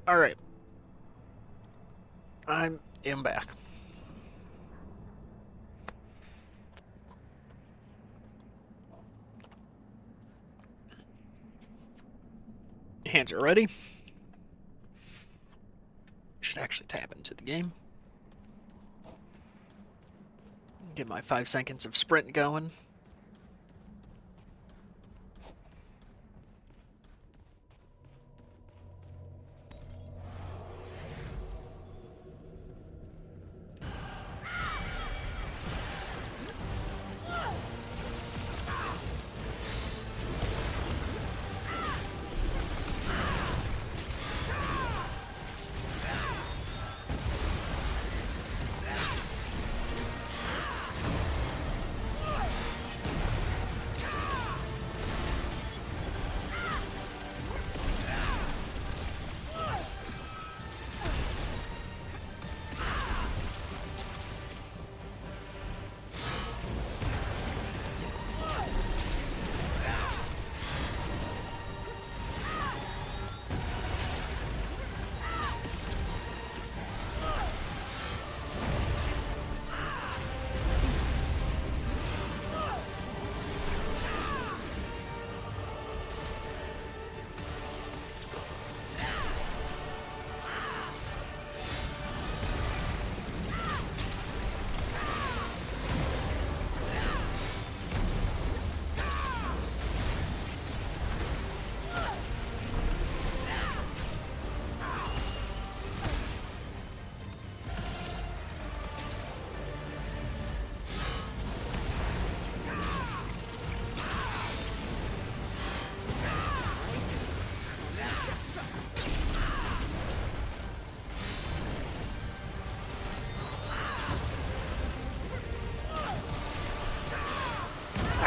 Alright. I am back. Hands are ready. Should actually tap into the game. Get my 5 seconds of sprint going.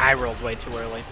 I rolled way too early.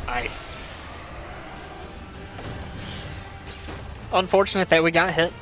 Nice. Unfortunate that we got hit.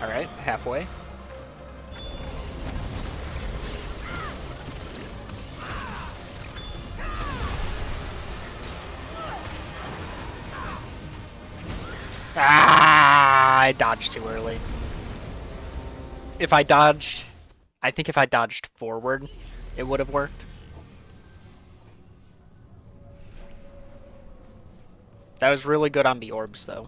Alright, halfway. Ah, I dodged too early. If I dodged, I think if I dodged forward, it would have worked. That was really good on the orbs though.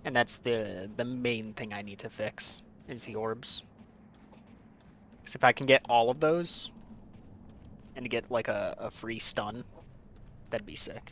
And that's the main thing I need to fix is the orbs. Because if I can get all of those and get like a free stun, that'd be sick.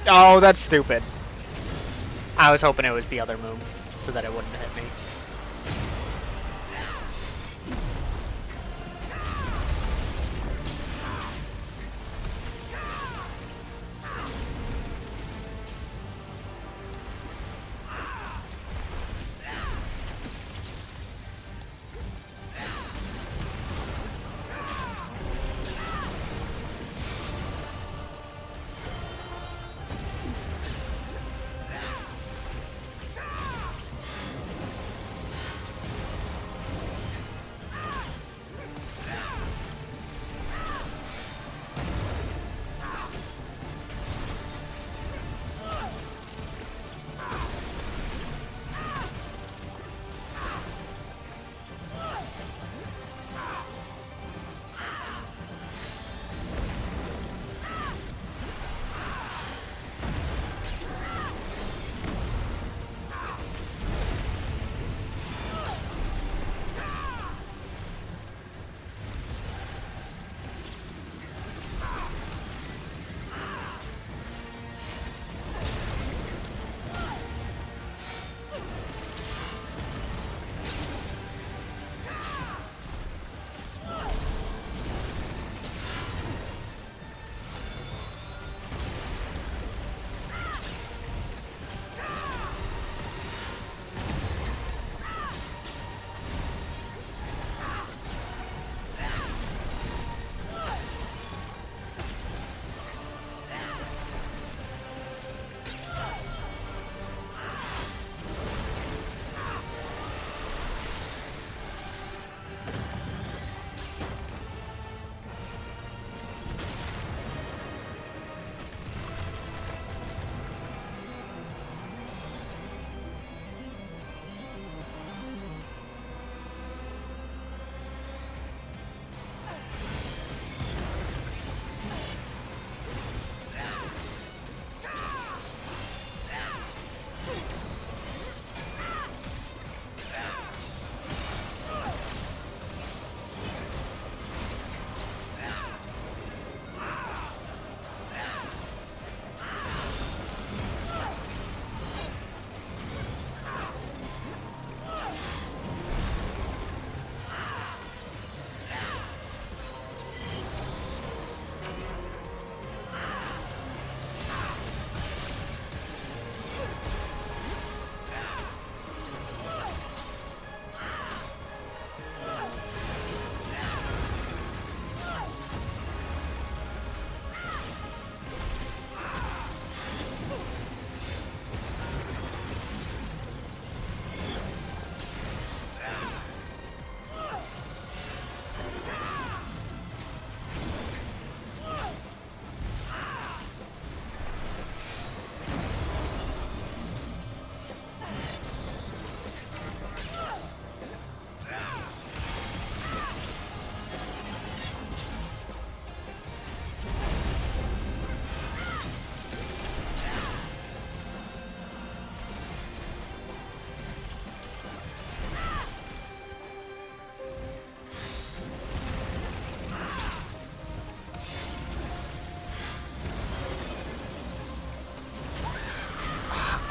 Oh, that's stupid. I was hoping it was the other move so that it wouldn't hit me.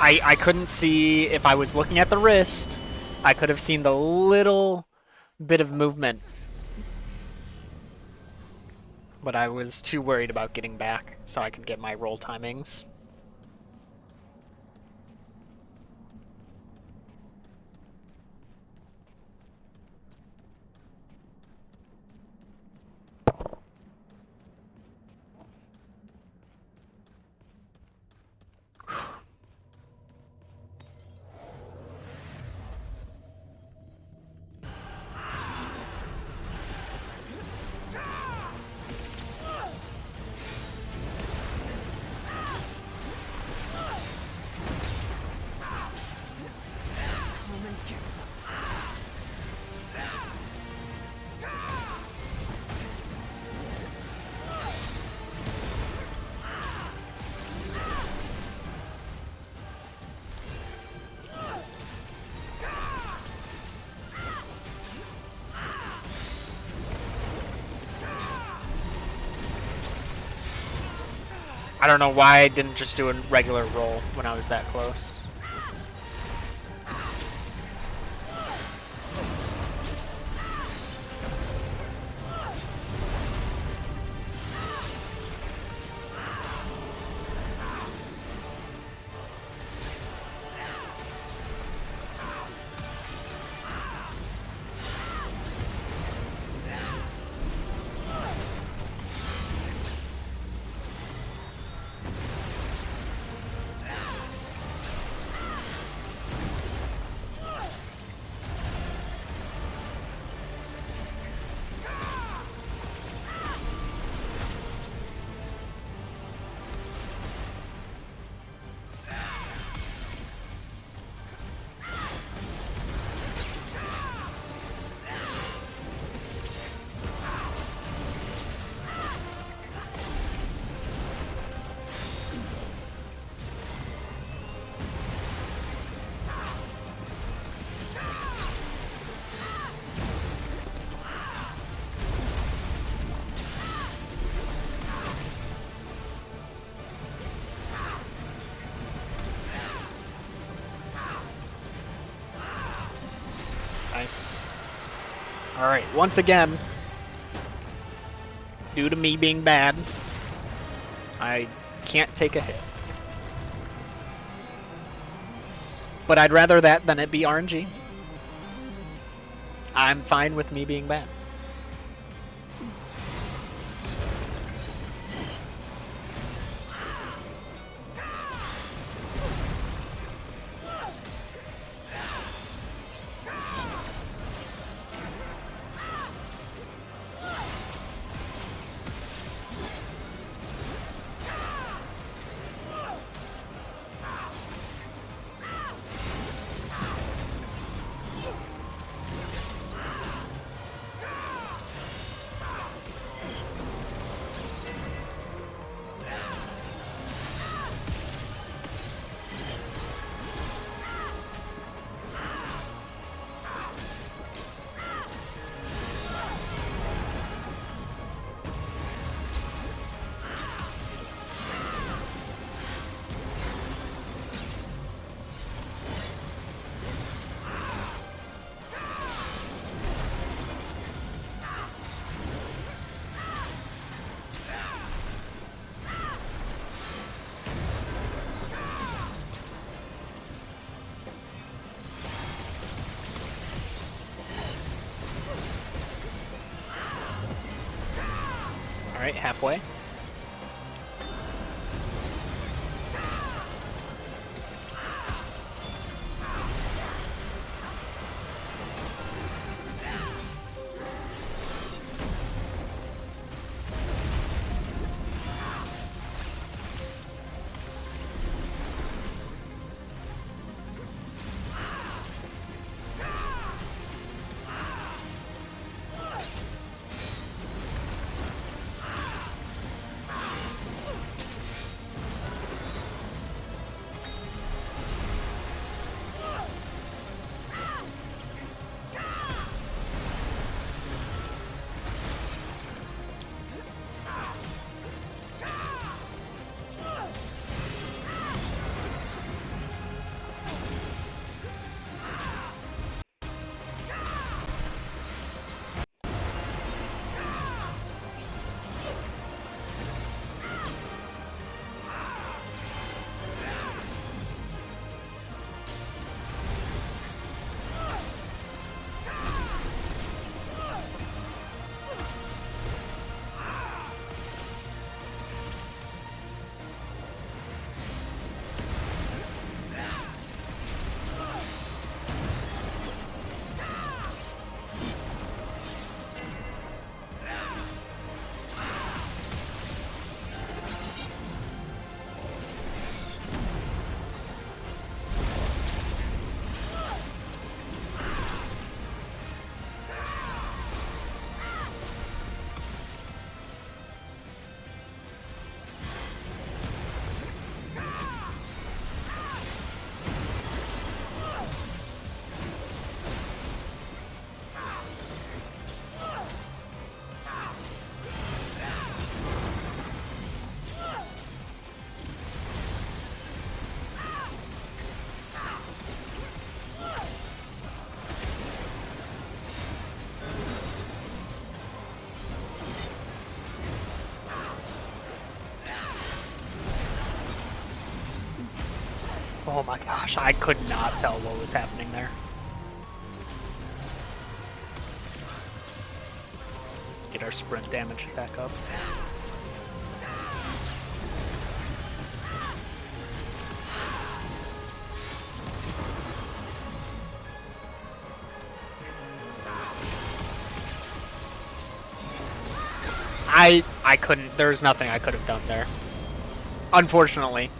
I couldn't see if I was looking at the wrist. I could have seen the little bit of movement, but I was too worried about getting back so I could get my roll timings. I don't know why I didn't just do a regular roll when I was that close. Nice. Alright, once again, due to me being bad, I can't take a hit. But I'd rather that than it be RNG. I'm fine with me being bad. Alright, halfway. my gosh, I could not tell what was happening there. Get our sprint damage back up. I couldn't, there's nothing I could have done there. Unfortunately.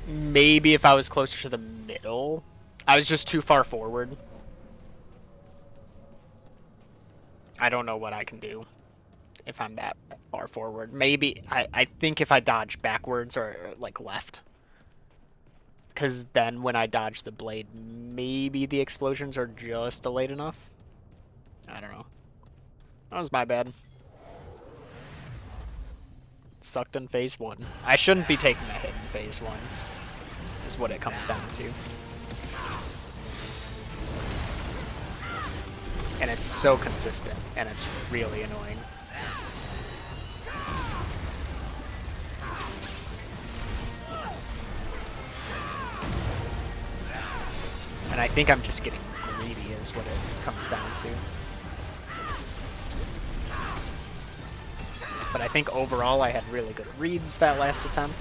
Maybe if I was closer to the middle. I was just too far forward. I don't know what I can do if I'm that far forward. Maybe, I think if I dodge backwards or like left. Because then when I dodge the blade, maybe the explosions are just delayed enough. I don't know. That was my bad. Sucked in phase 1. I shouldn't be taking a hit in phase 1, is what it comes down to. And it's so consistent, and it's really annoying. And I think I'm just getting greedy is what it comes down to. But I think overall I had really good reads that last attempt.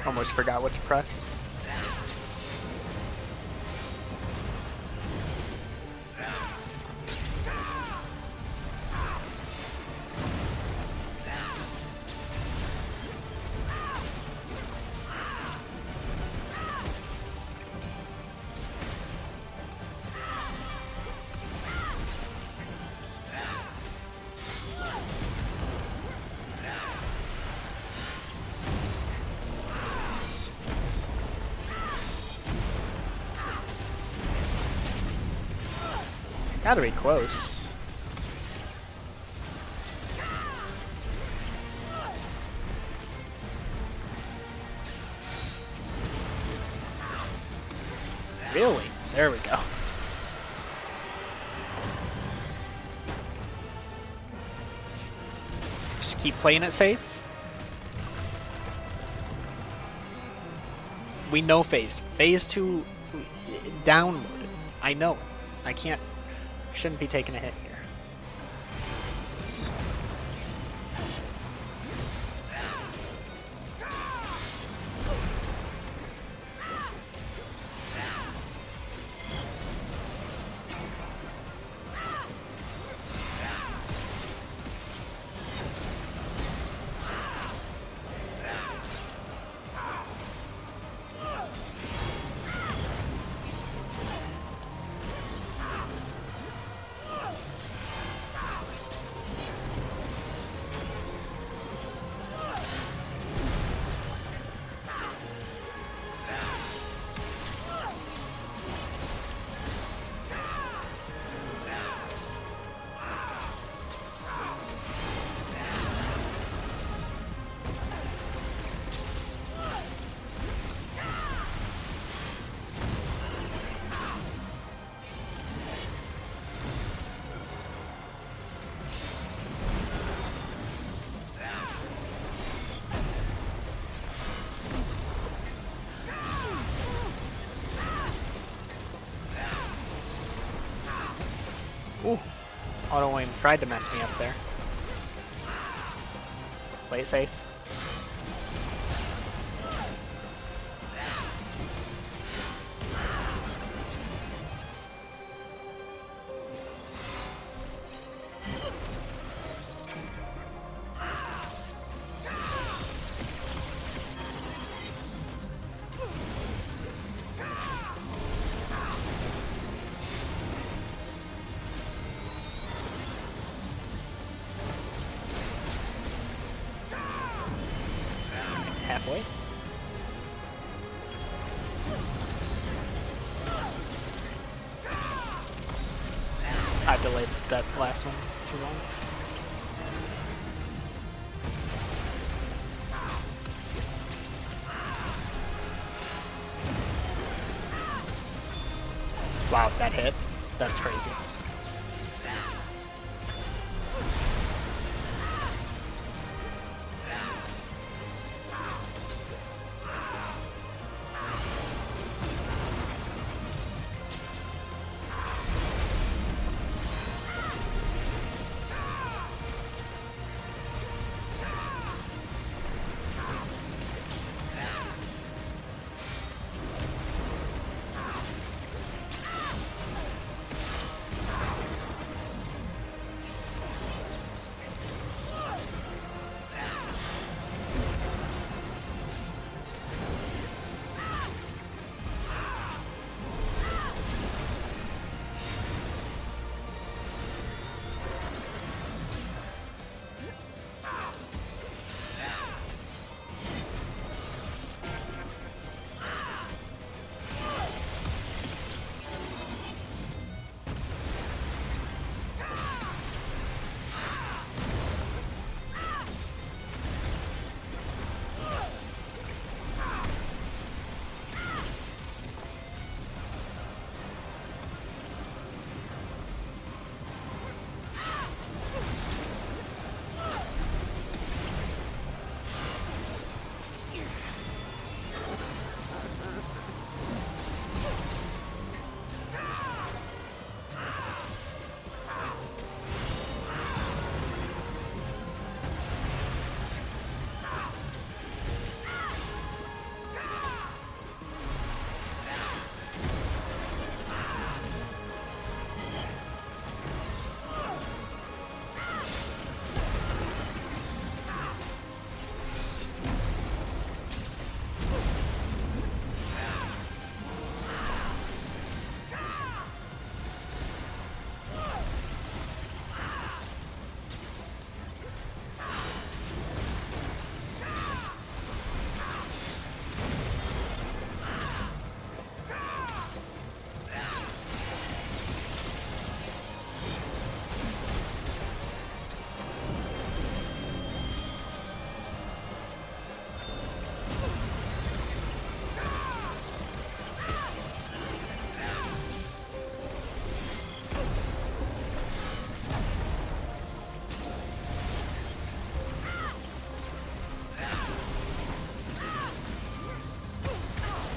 Almost forgot what to press. Gotta be close. Really? There we go. Just keep playing it safe. We know phase. Phase 2 downloaded. I know it. I can't. Shouldn't be taking a hit here. Auto aim tried to mess me up there. Play it safe. Halfway. I delayed that last one too long. Wow, that hit. That's crazy.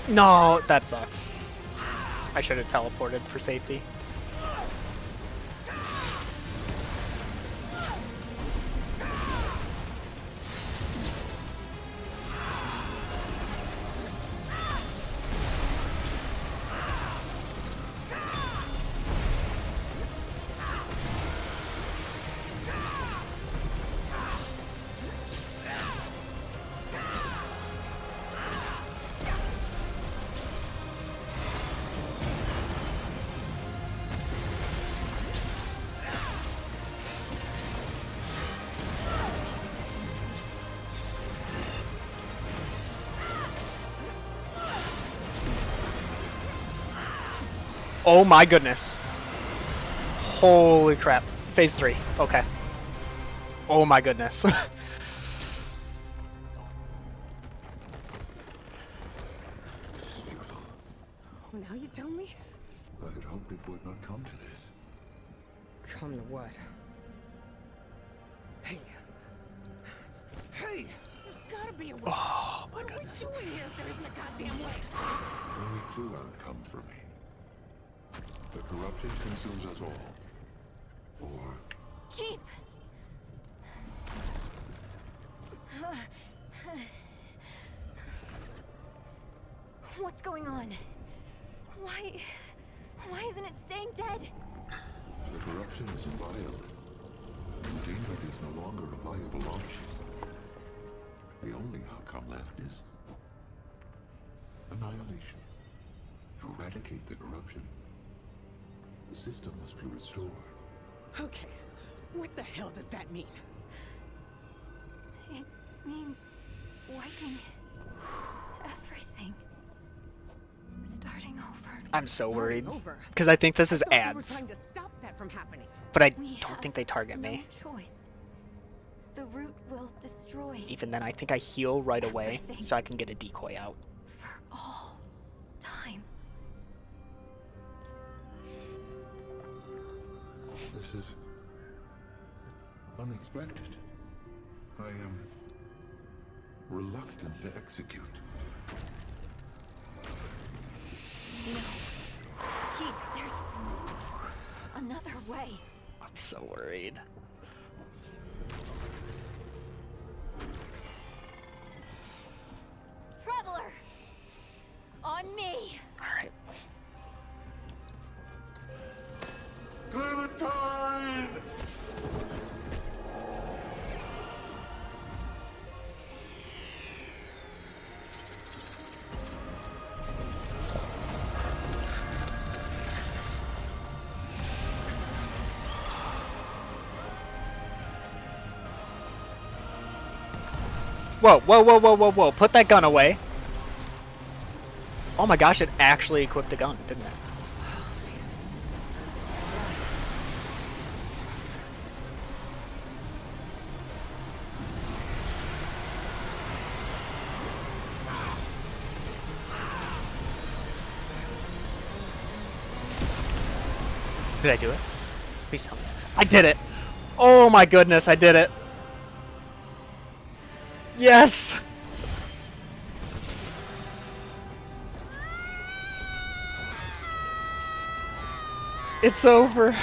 No, that sucks. I should have teleported for safety. Oh my goodness. Holy crap. Phase 3. Okay. Oh my goodness. Oh, now you tell me? I had hoped it would not come to this. Come to what? Hey. Hey! There's gotta be a way. Oh my What are we goodness. doing here if there isn't a goddamn way? Only two outcomes for me. The corruption consumes us all. Or What's going on? Why isn't it staying dead? The corruption is violent. Containment is no longer a viable option. The only outcome left is annihilation. To eradicate the corruption, the system must be restored. Okay, what the hell does that mean? It means wiping everything. Starting over. I'm so worried. Over. Because I think this is I thought we were ads. trying to stop that from happening. But I We don't have think they target no me. choice. The root will destroy Even then, I think I heal right away everything. so I can get a decoy out. for all time. This is unexpected. I am reluctant to execute. No. Keep, there's another way. I'm so worried. Traveler! On me! Alright. Clementine! Whoa, whoa, whoa, whoa, whoa, whoa. Put that gun away. Oh my gosh, it actually equipped a gun, didn't it? Did I do it? Please tell me. I did it! Oh my goodness, I did it! Yes! It's over.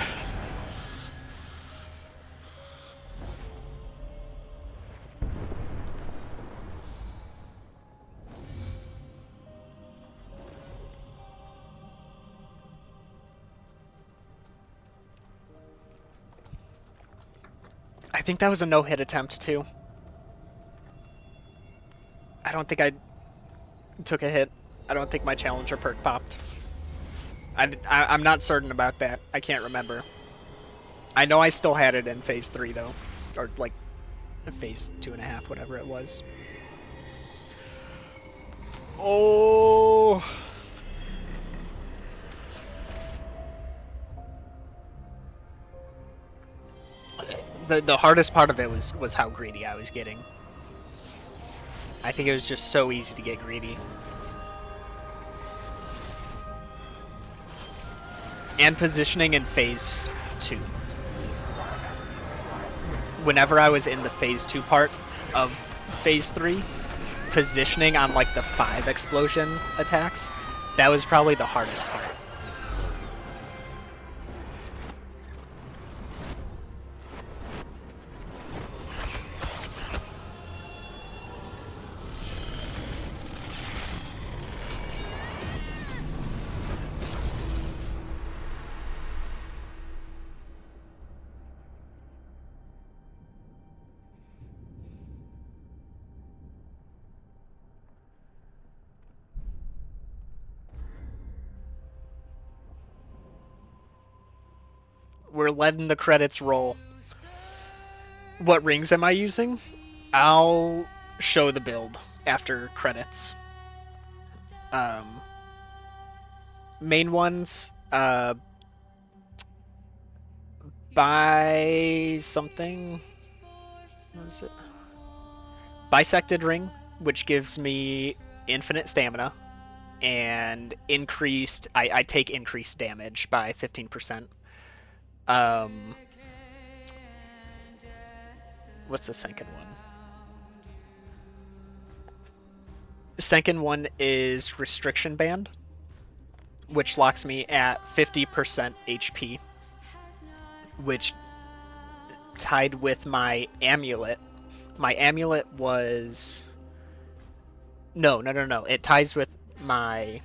I think that was a no-hit attempt too. I don't think I took a hit. I don't think my challenger perk popped. I'm not certain about that. I can't remember. I know I still had it in phase 3 though. Or like phase 2.5, whatever it was. Oh. The hardest part of it was how greedy I was getting. I think it was just so easy to get greedy. And positioning in phase 2. Whenever I was in the phase 2 part of phase 3, positioning on like the 5 explosion attacks, that was probably the hardest part. We're letting the credits roll. What rings am I using? I'll show the build after credits. Main ones, by something. What is it? Bisected ring, which gives me infinite stamina and increased. I take increased damage by 15%. What's the second one? The second one is restriction band, which locks me at 50% HP, which tied with my amulet, My amulet was... No. It ties with my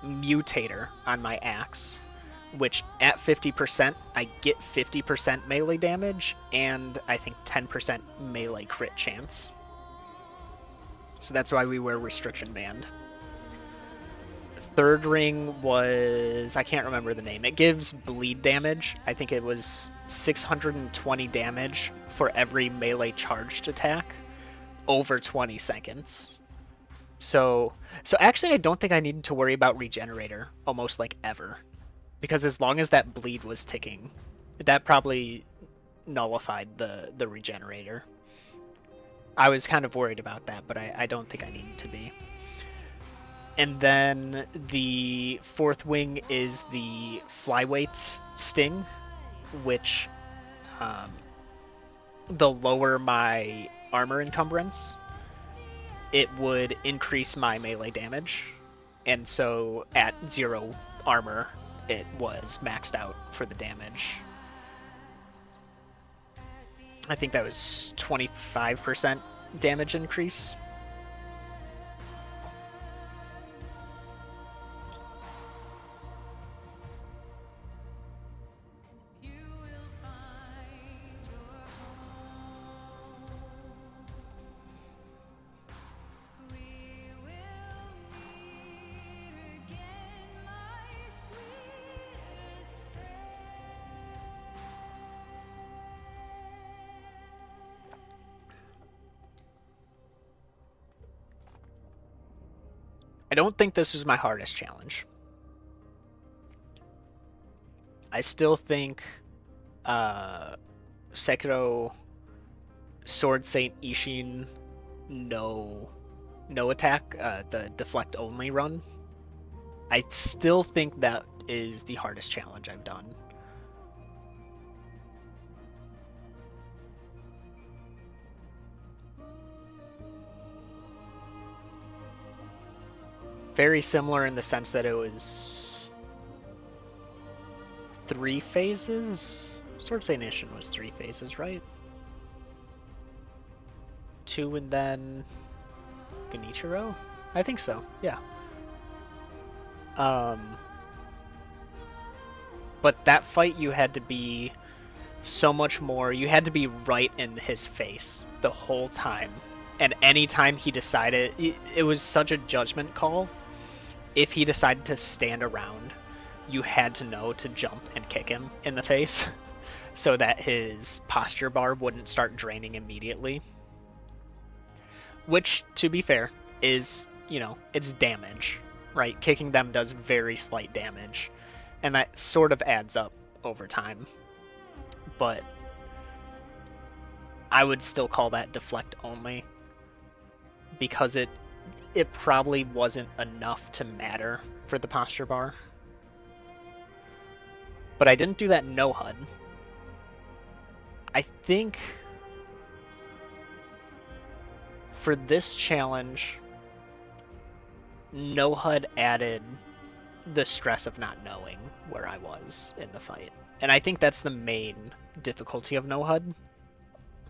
mutator on my axe, which at 50%, I get 50% melee damage, and I think 10% melee crit chance. So that's why we were restriction banned. Third ring was... I can't remember the name. It gives bleed damage. I think it was 620 damage for every melee charged attack over 20 seconds. So actually I don't think I needed to worry about regenerator almost like ever. Because as long as that bleed was ticking, that probably nullified the regenerator. I was kind of worried about that, but I don't think I needed to be. And then the fourth wing is the Flyweight's Sting, which the lower my armor encumbrance, it would increase my melee damage. And so at 0 armor, it was maxed out for the damage. I think that was 25% damage increase. I don't think this was my hardest challenge. I still think Sekiro Sword Saint Ishin no attack, the deflect only run. I still think that is the hardest challenge I've done. Very similar in the sense that it was 3 phases? Sword Saint Ishin was 3 phases, right? 2 and then Genichiro? I think so, yeah. But that fight you had to be so much more, you had to be right in his face the whole time. And anytime he decided, it was such a judgment call. If he decided to stand around, you had to know to jump and kick him in the face so that his posture bar wouldn't start draining immediately. Which, to be fair, is, it's damage, right? Kicking them does very slight damage, and that sort of adds up over time. But I would still call that deflect only, because it probably wasn't enough to matter for the posture bar. But I didn't do that no HUD. I think for this challenge, no HUD added the stress of not knowing where I was in the fight. And I think that's the main difficulty of no HUD,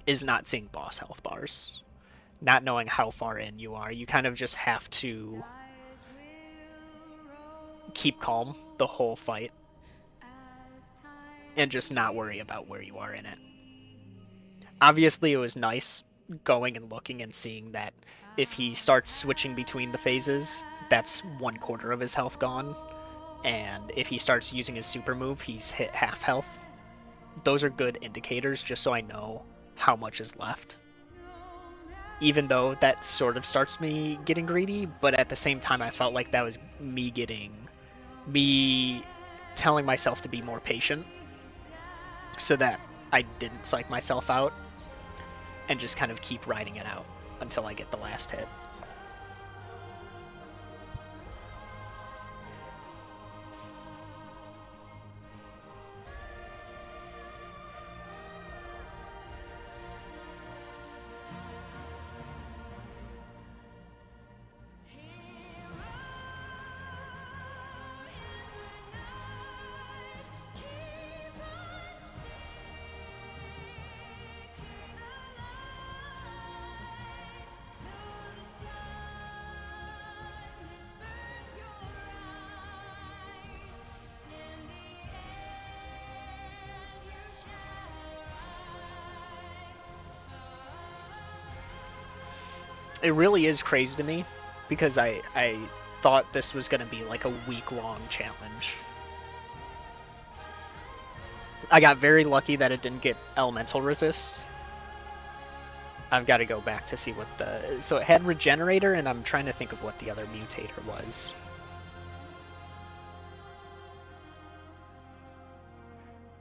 is not seeing boss health bars. Not knowing how far in you are. You kind of just have to keep calm the whole fight and just not worry about where you are in it. Obviously, it was nice going and looking and seeing that if he starts switching between the phases, that's 1/4 of his health gone. And if he starts using his super move, he's hit half health. Those are good indicators just so I know how much is left. Even though that sort of starts me getting greedy, but at the same time I felt like that was me telling myself to be more patient so that I didn't psych myself out and just kind of keep riding it out until I get the last hit. It really is crazy to me because I thought this was gonna be like a week-long challenge. I got very lucky that it didn't get elemental resist. I've got to go back to see what the... So it had Regenerator, and I'm trying to think of what the other mutator was.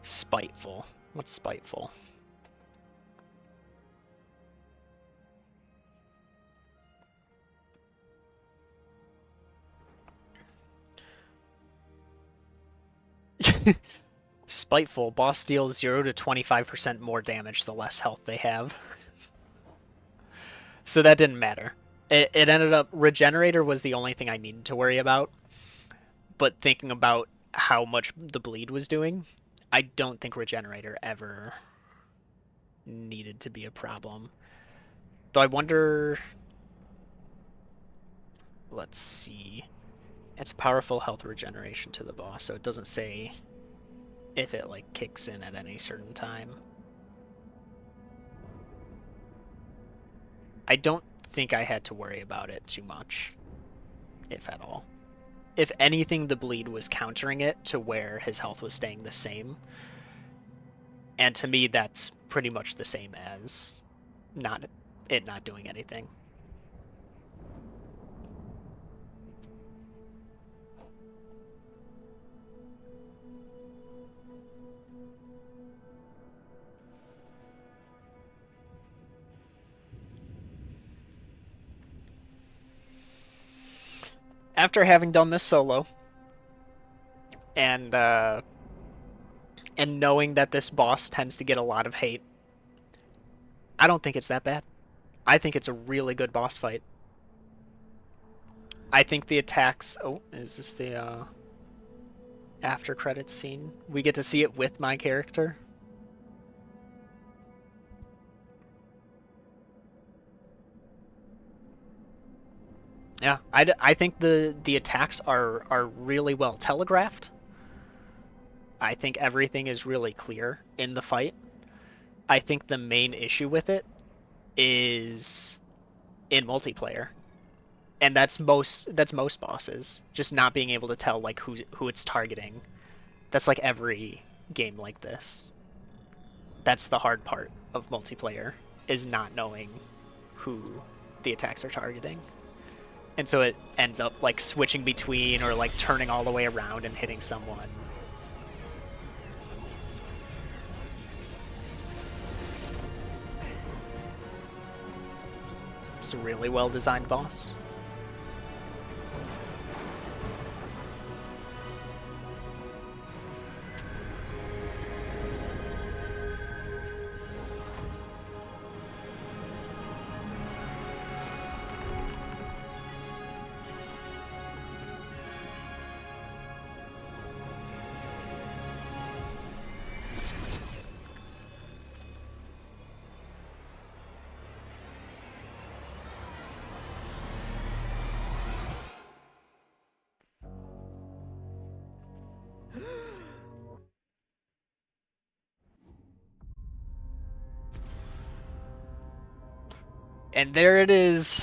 Spiteful. What's Spiteful? Spiteful. Boss deals 0 to 25% more damage the less health they have. So that didn't matter. It ended up... Regenerator was the only thing I needed to worry about. But thinking about how much the bleed was doing, I don't think Regenerator ever needed to be a problem. Though I wonder... Let's see. It's powerful health regeneration to the boss, so it doesn't say if it like kicks in at any certain time. I don't think I had to worry about it too much, if at all. If anything, the bleed was countering it to where his health was staying the same. And to me, that's pretty much the same as not doing anything. After having done this solo, and knowing that this boss tends to get a lot of hate, I don't think it's that bad. I think it's a really good boss fight. I think the attacks... Oh, is this the after credits scene? We get to see it with my character. Yeah, I think the attacks are really well telegraphed. I think everything is really clear in the fight. I think the main issue with it is in multiplayer. And that's most bosses, just not being able to tell like who it's targeting. That's like every game like this. That's the hard part of multiplayer, is not knowing who the attacks are targeting. And so it ends up like switching between or like turning all the way around and hitting someone. It's a really well designed boss. And there it is.